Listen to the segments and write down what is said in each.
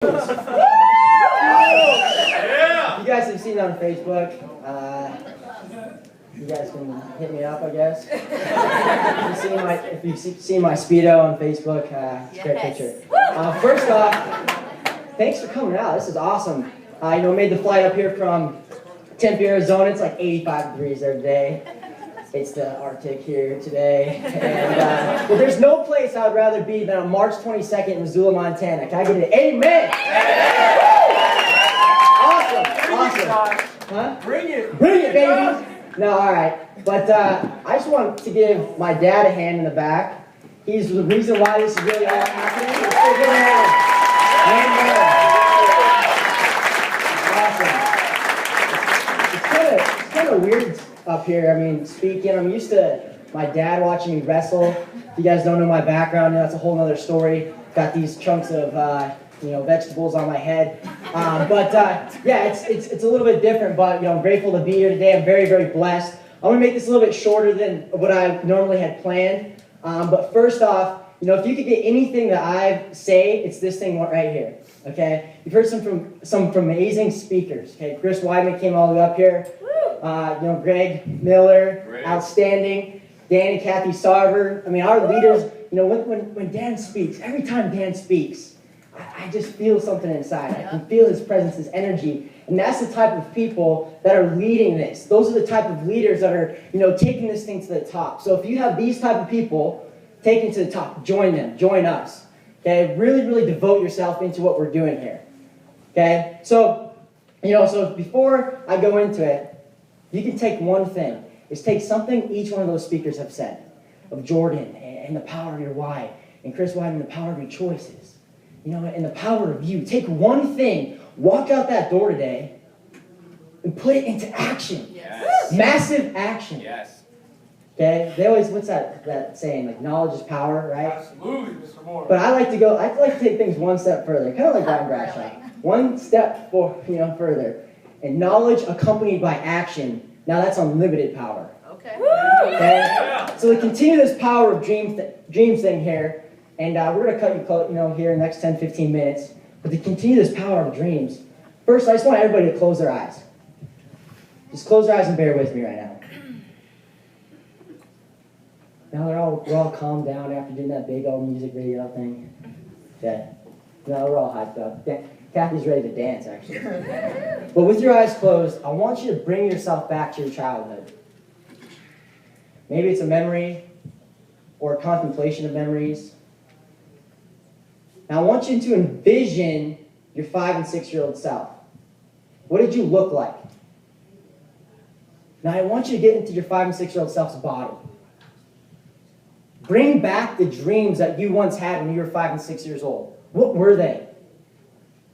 You guys have seen it on Facebook. You guys can hit me up, I guess. If you've seen my Speedo on Facebook, it's a great picture. First off, thanks for coming out. This is awesome. Made the flight up here from Tempe, Arizona. It's like 85 degrees there today. It's the Arctic here today. And but there's no place I would rather be than on March 22nd in Missoula, Montana. Can I get an amen? Awesome. Huh? Bring it, baby. No, all right. But I just want to give my dad a hand in the back. He's the reason why this is really all happening. Awesome. It's kind of weird up here. I mean, speaking, I'm used to my dad watching me wrestle. If you guys don't know my background, that's a whole other story. Got these chunks of vegetables on my head. It's a little bit different, but I'm grateful to be here today. I'm very, very blessed. I'm going to make this a little bit shorter than what I normally had planned. But first off, if you could get anything that I say, it's this thing right here. Okay? You've heard some from amazing speakers. Okay? Chris Weidman came all the way up here. Greg Miller, outstanding. Dan and Kathy Sarver. I mean, our leaders, when Dan speaks, every time Dan speaks, I just feel something inside. I can feel his presence, his energy. And that's the type of people that are leading this. Those are the type of leaders that are, taking this thing to the top. So if you have these type of people taking to the top, join them, join us. Okay? Really, really devote yourself into what we're doing here. Okay? So before I go into it, you can take one thing. Is take something each one of those speakers have said. Of Jordan and the power of your why. And Chris Weidman, the power of your choices. And the power of you. Take one thing, walk out that door today, and put it into action. Yes. Massive action. Yes. Okay? They always, what's that saying? Like, knowledge is power, right? Absolutely, Mr. Morin. But I like to take things one step further. Kind of like Brian Bradshaw. One step further. And knowledge accompanied by action. Now that's unlimited power. Okay. Okay? So to continue this power of dreams thing here, and we're going to cut you here in the next 10-15 minutes. But to continue this power of dreams, first I just want everybody to close their eyes. Just close their eyes and bear with me right now. Now we're all calmed down after doing that big old music video thing. Okay. Now we're all hyped up. Kathy's ready to dance, actually. But with your eyes closed, I want you to bring yourself back to your childhood. Maybe it's a memory or a contemplation of memories. Now I want you to envision your 5- and 6-year-old self. What did you look like? Now I want you to get into your 5- and 6-year-old self's body. Bring back the dreams that you once had when you were 5 and 6 years old. What were they?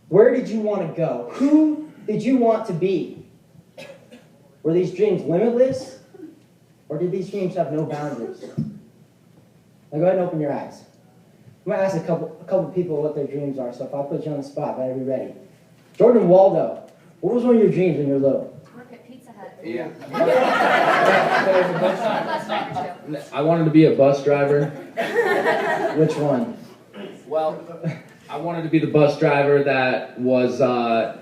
Where did you want to go? Who did you want to be? Were these dreams limitless? Or did these dreams have no boundaries? Now go ahead and open your eyes. I'm going to ask a couple people what their dreams are, so if I put you on the spot, better be ready. Jordan Waldo, what was one of your dreams when you were little? Work at Pizza Hut. Yeah. Bus driver too. I wanted to be a bus driver. Which one? Well, I wanted to be the bus driver that was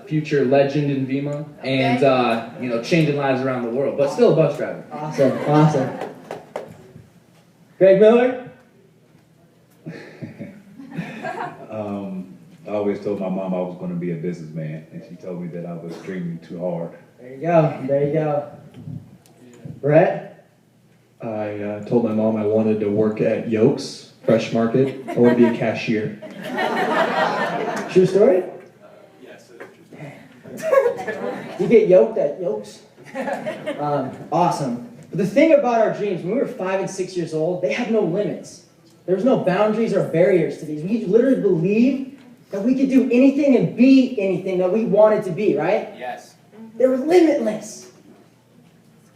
future legend in Vima and changing lives around the world, but still a bus driver. Awesome. Greg Miller? I always told my mom I was going to be a businessman, and she told me that I was dreaming too hard. There you go. Brett? I told my mom I wanted to work at Yolks Fresh Market. I want to be a cashier. True story? Yes, You get yoked at Yolks? Awesome. But the thing about our dreams, when we were 5 and 6 years old, they had no limits. There was no boundaries or barriers to these. We literally believed that we could do anything and be anything that we wanted to be, right? Yes. They were limitless.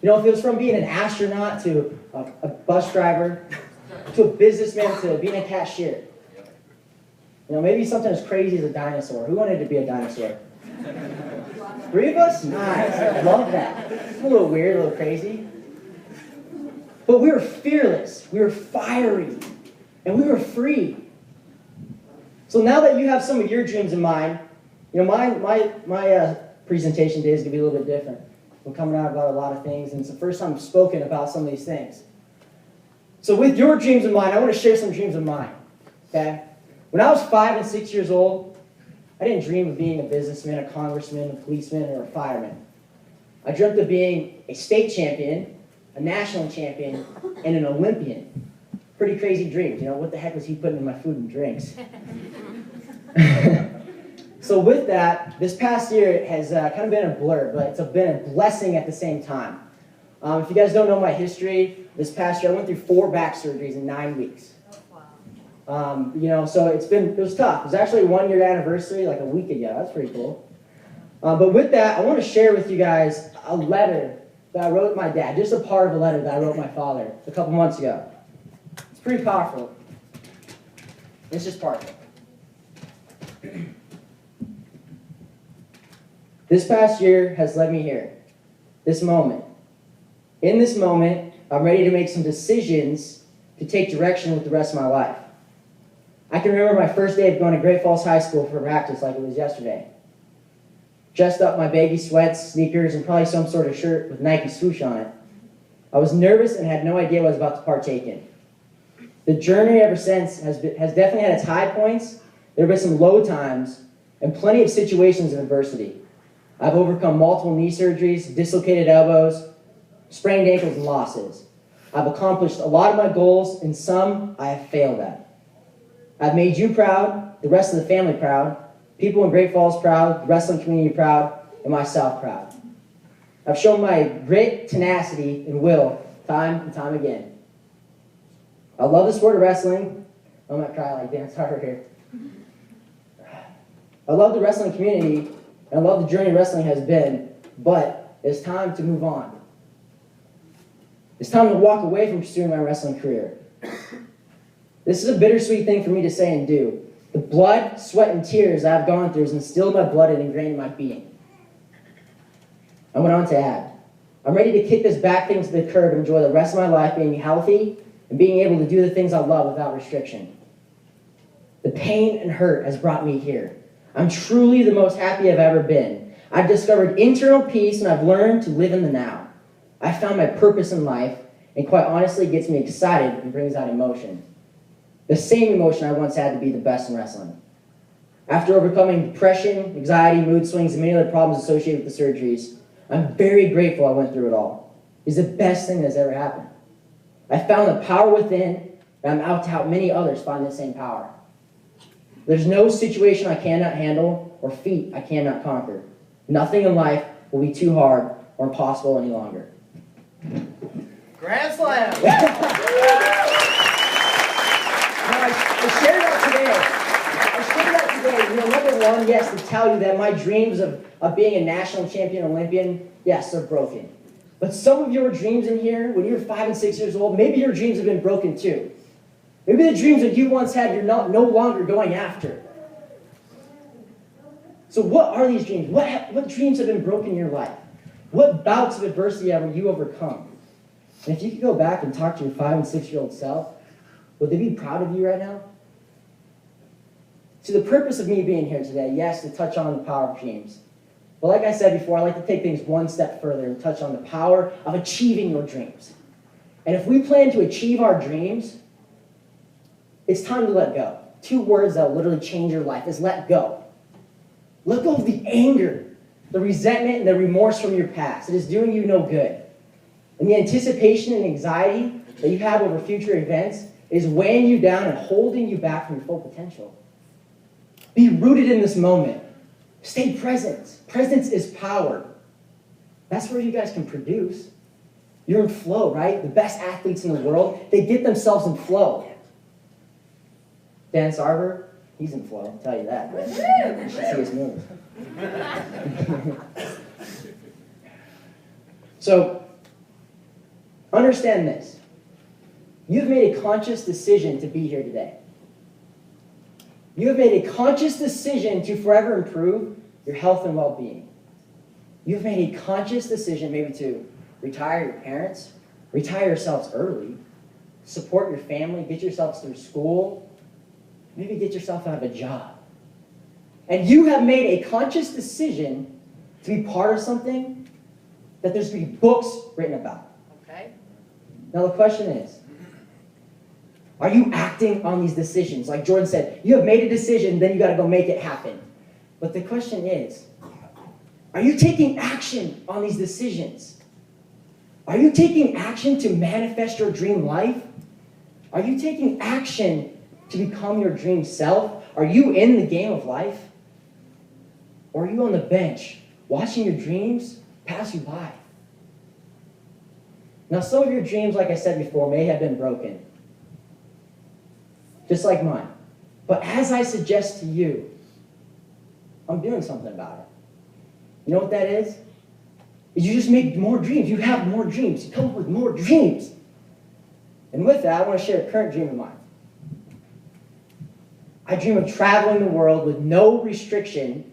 If it was from being an astronaut to a bus driver, to a businessman, to being a cashier. Maybe something as crazy as a dinosaur. Who wanted to be a dinosaur? 3 of us? Nice. I love that. It's a little weird, a little crazy. But we were fearless. We were fiery. And we were free. So now that you have some of your dreams in mind, you know, my presentation today is going to be a little bit different. I'm coming out about a lot of things, and it's the first time I've spoken about some of these things. So with your dreams in mind, I want to share some dreams of mine, okay? When I was 5 and 6 years old, I didn't dream of being a businessman, a congressman, a policeman, or a fireman. I dreamt of being a state champion, a national champion, and an Olympian. Pretty crazy dreams, you know, what the heck was he putting in my food and drinks? So with that, this past year has kind of been a blur, but it's been a blessing at the same time. If you guys don't know my history, this past year I went through 4 back surgeries in 9 weeks. You know, so it was tough. It was actually a 1-year anniversary like a week ago. That's pretty cool. But with that, I want to share with you guys a letter that I wrote my dad, just a part of a letter that I wrote my father a couple months ago. It's pretty powerful. It's just part of it. This past year has led me here. This moment. In this moment, I'm ready to make some decisions to take direction with the rest of my life. I can remember my first day of going to Great Falls High School for practice like it was yesterday. Dressed up my baggy sweats, sneakers, and probably some sort of shirt with Nike swoosh on it. I was nervous and had no idea what I was about to partake in. The journey ever since has definitely had its high points. There have been some low times and plenty of situations of adversity. I've overcome multiple knee surgeries, dislocated elbows, sprained ankles, and losses. I've accomplished a lot of my goals, and some I have failed at. I've made you proud, the rest of the family proud, people in Great Falls proud, the wrestling community proud, and myself proud. I've shown my grit, tenacity, and will time and time again. I love the sport of wrestling. I'm not crying like Dan Harper here. I love the wrestling community, and I love the journey wrestling has been, but it's time to move on. It's time to walk away from pursuing my wrestling career. This is a bittersweet thing for me to say and do. The blood, sweat, and tears I've gone through has instilled my blood and ingrained in my being. I went on to add, I'm ready to kick this back thing to the curb and enjoy the rest of my life being healthy and being able to do the things I love without restriction. The pain and hurt has brought me here. I'm truly the most happy I've ever been. I've discovered internal peace and I've learned to live in the now. I found my purpose in life, and quite honestly, it gets me excited and brings out emotion. The same emotion I once had to be the best in wrestling. After overcoming depression, anxiety, mood swings, and many other problems associated with the surgeries, I'm very grateful I went through it all. It's the best thing that's ever happened. I found the power within, and I'm out to help many others find the same power. There's no situation I cannot handle or feat I cannot conquer. Nothing in life will be too hard or impossible any longer. Grand Slam! Now, I shared that today. You know, number one, yes, to tell you that my dreams of being a national champion Olympian, yes, they're broken. But some of your dreams in here, when you're 5 and 6 years old, maybe your dreams have been broken too. Maybe the dreams that you once had, you're no longer going after. So what are these dreams? What dreams have been broken in your life? What bouts of adversity have you overcome? And if you could go back and talk to your 5 and 6-year-old self, would they be proud of you right now? See, the purpose of me being here today, yes, to touch on the power of dreams. But like I said before, I like to take things one step further and touch on the power of achieving your dreams. And if we plan to achieve our dreams, it's time to let go. 2 words that will literally change your life is let go. Let go of the anger, the resentment, and the remorse from your past. It is doing you no good. And the anticipation and anxiety that you have over future events is weighing you down and holding you back from your full potential. Be rooted in this moment. Stay present. Presence is power. That's where you guys can produce. You're in flow, right? The best athletes in the world, they get themselves in flow. Dan Sarver, he's in flow, I'll tell you that. But you should see his moves. So, understand this. You've made a conscious decision to be here today. You have made a conscious decision to forever improve your health and well-being. You've made a conscious decision maybe to retire your parents, retire yourselves early, support your family, get yourselves through school, maybe get yourself out of a job. And you have made a conscious decision to be part of something that there's going to be books written about. Okay. Now the question is, are you acting on these decisions? Like Jordan said, you have made a decision, then you got to go make it happen. But the question is, are you taking action on these decisions? Are you taking action to manifest your dream life? Are you taking action to become your dream self? Are you in the game of life? Or are you on the bench watching your dreams pass you by? Now, some of your dreams, like I said before, may have been broken, just like mine. But as I suggest to you, I'm doing something about it. You know what that is? You just make more dreams. You have more dreams. You come up with more dreams. And with that, I want to share a current dream of mine. I dream of traveling the world with no restriction,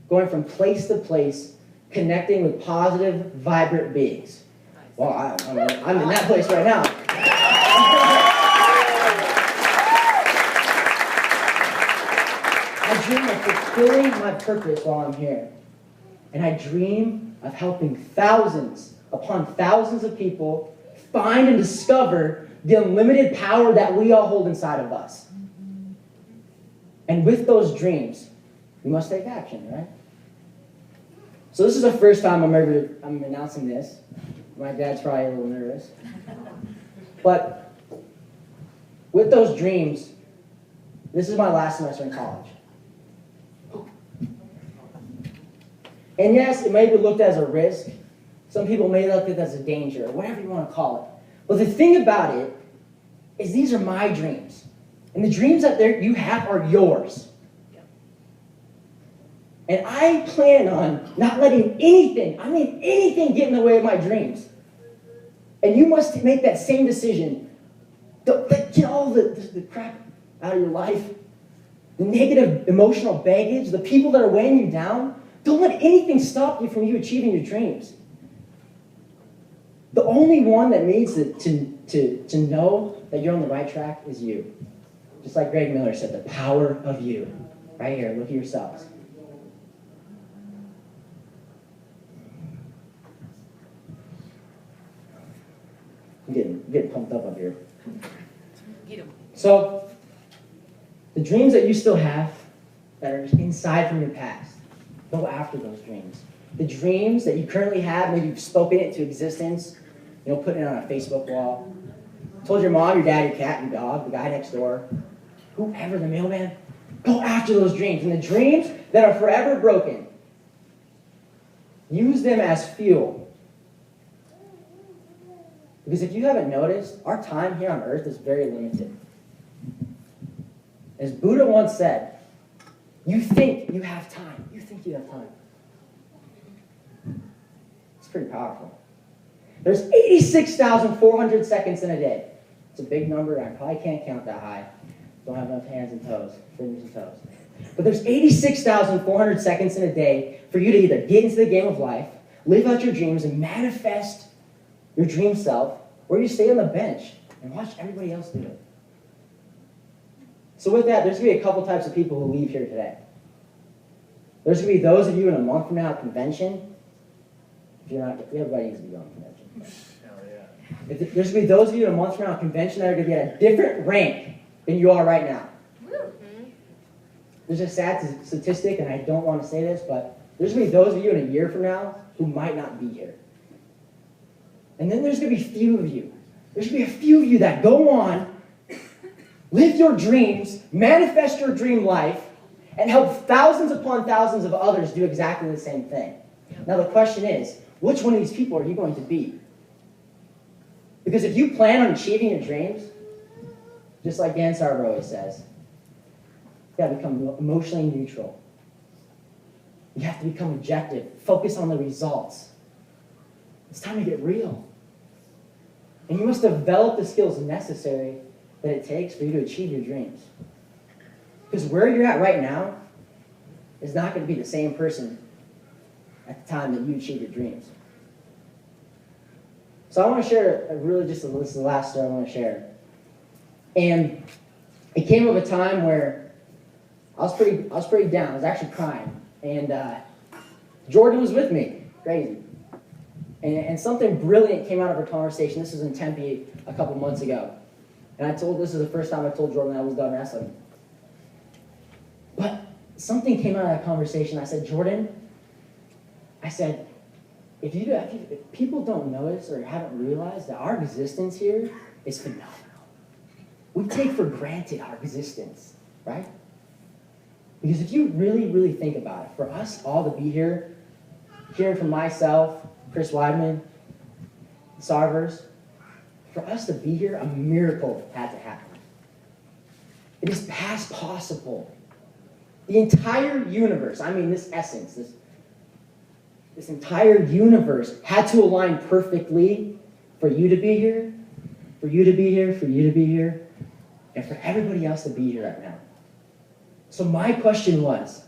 going from place to place, connecting with positive, vibrant beings. Well, I'm in that place right now. I dream of fulfilling my purpose while I'm here. And I dream of helping thousands upon thousands of people find and discover the unlimited power that we all hold inside of us. And with those dreams, we must take action, right? So this is the first time I'm announcing this. My dad's probably a little nervous. But with those dreams, this is my last semester in college. And yes, it may be looked at as a risk. Some people may look at it as a danger, or whatever you want to call it. But the thing about it is these are my dreams. And the dreams that you have are yours. And I plan on not letting anything, I mean anything, get in the way of my dreams. And you must make that same decision. Get all the crap out of your life. The negative emotional baggage, the people that are weighing you down. Don't let anything stop you from you achieving your dreams. The only one that needs to know that you're on the right track is you. Just like Greg Miller said, the power of you. Right here, look at yourselves. I'm getting pumped up here. Get him. So, the dreams that you still have that are inside from your past, go after those dreams. The dreams that you currently have, maybe you've spoken it into existence, putting it on a Facebook wall. Told your mom, your dad, your cat, your dog, the guy next door, whoever, the mailman, go after those dreams. And the dreams that are forever broken, use them as fuel. Because if you haven't noticed, our time here on earth is very limited. As Buddha once said, you think you have time. You think you have time. It's pretty powerful. There's 86,400 seconds in a day. It's a big number. I probably can't count that high. Don't have enough hands and toes, fingers and toes. But there's 86,400 seconds in a day for you to either get into the game of life, live out your dreams, and manifest your dream self, or you stay on the bench and watch everybody else do it. So with that, there's going to be a couple types of people who leave here today. There's going to be those of you in a month from now at convention. If you're not, everybody needs to be going to convention. Hell yeah. There's going to be those of you in a month from now at convention that are going to be at a different rank than you are right now. There's a sad statistic, and I don't want to say this, but there's going to be those of you in a year from now who might not be here. And then there's going to be few of you. There's going to be a few of you that go on, live your dreams, manifest your dream life, and help thousands upon thousands of others do exactly the same thing. Now the question is, which one of these people are you going to be? Because if you plan on achieving your dreams, just like Dan Sarver always says, you got to become emotionally neutral. You have to become objective. Focus on the results. It's time to get real. And you must develop the skills necessary that it takes for you to achieve your dreams. Because where you're at right now is not going to be the same person at the time that you achieve your dreams. So I want to share this is the last story I want to share. And it came of a time where I was pretty down. I was actually crying. And Jordan was with me. Crazy. And something brilliant came out of our conversation. This was in Tempe a couple months ago. And this is the first time I told Jordan I was done wrestling. But something came out of that conversation. I said, Jordan, I said, if people don't notice or haven't realized that our existence here is phenomenal. We take for granted our existence, right? Because if you really, really think about it, for us all to be here, hearing from myself, Chris Weidman, Sarvers, for us to be here, a miracle had to happen. It is past possible. The entire universe, I mean this essence, this entire universe had to align perfectly for you to be here, for you to be here, for you to be here, and for everybody else to be here right now. So my question was,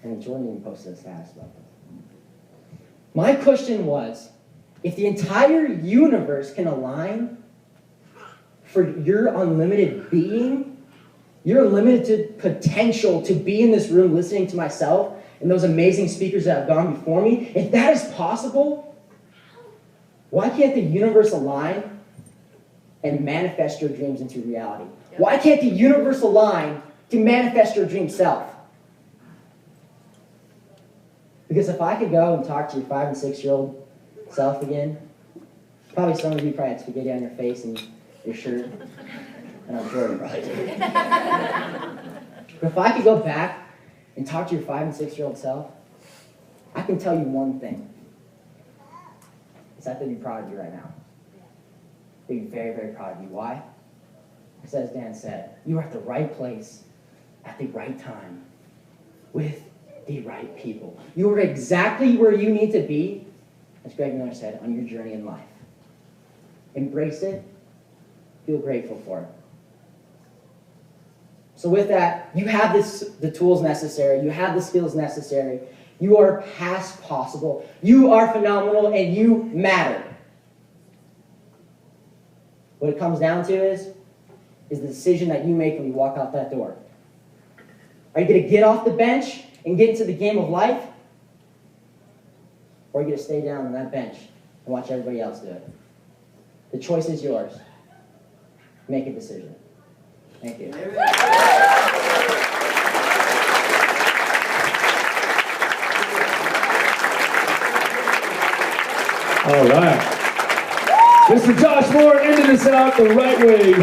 and Jordan even posted a status about this. My question was, if the entire universe can align for your unlimited being, your unlimited potential to be in this room listening to myself and those amazing speakers that have gone before me, if that is possible, why can't the universe align and manifest your dreams into reality? Why can't the universe align to manifest your dream self? Because if I could go and talk to your 5 and 6-year-old self again, probably some of you probably had spaghetti on your face and your shirt, and I'm Jordan probably did. But if I could go back and talk to your 5 and 6-year-old self, I can tell you one thing. Is that they'd be proud of you right now. They'd be very, very proud of you. Why? Because as Dan said, you are at the right place at the right time with the right people. You are exactly where you need to be, as Greg Miller said, on your journey in life. Embrace it. Feel grateful for it. So with that, you have the tools necessary. You have the skills necessary. You are past possible. You are phenomenal and you matter. What it comes down to is the decision that you make when you walk out that door. Are you going to get off the bench and get into the game of life? Or are you going to stay down on that bench and watch everybody else do it? The choice is yours. Make a decision. Thank you. All right. Mr. Josh Morin ended this out the right way.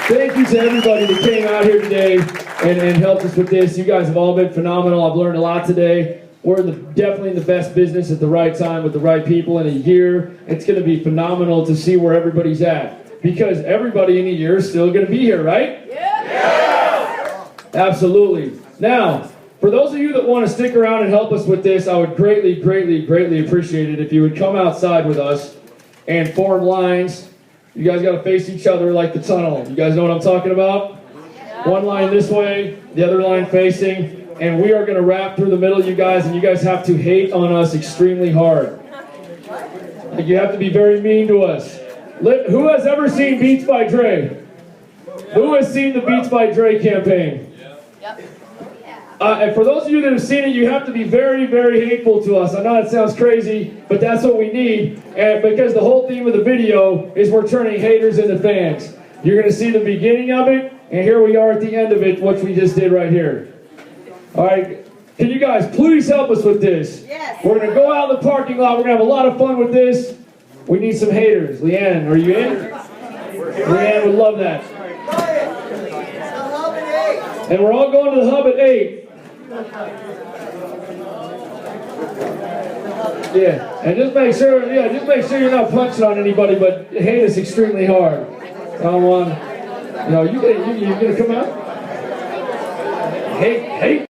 Thank you to everybody that came out here today and helped us with this. You guys have all been phenomenal. I've learned a lot today. We're definitely in the best business at the right time with the right people. In a year, it's going to be phenomenal to see where everybody's at. Because everybody in a year is still going to be here, right? Yeah! Absolutely. Now, for those of you that want to stick around and help us with this, I would greatly, greatly, greatly appreciate it if you would come outside with us and form lines. You guys got to face each other like the tunnel. You guys know what I'm talking about? One line this way, the other line facing. And we are going to wrap through the middle, you guys, and you guys have to hate on us extremely hard. Like, you have to be very mean to us. Who has ever seen Beats by Dre? Who has seen the Beats by Dre campaign? And for those of you that have seen it, you have to be very, very hateful to us. I know that sounds crazy, but that's what we need. And because the whole theme of the video is we're turning haters into fans. You're going to see the beginning of it, and here we are at the end of it, what we just did right here. All right, can you guys please help us with this? Yes. We're going to go out in the parking lot. We're going to have a lot of fun with this. We need some haters. Leanne, are you in? Leanne would love that. And we're all going to the hub at 8. Yeah, and just make sure you're not punching on anybody, but hate us extremely hard. You gonna come out? Hate.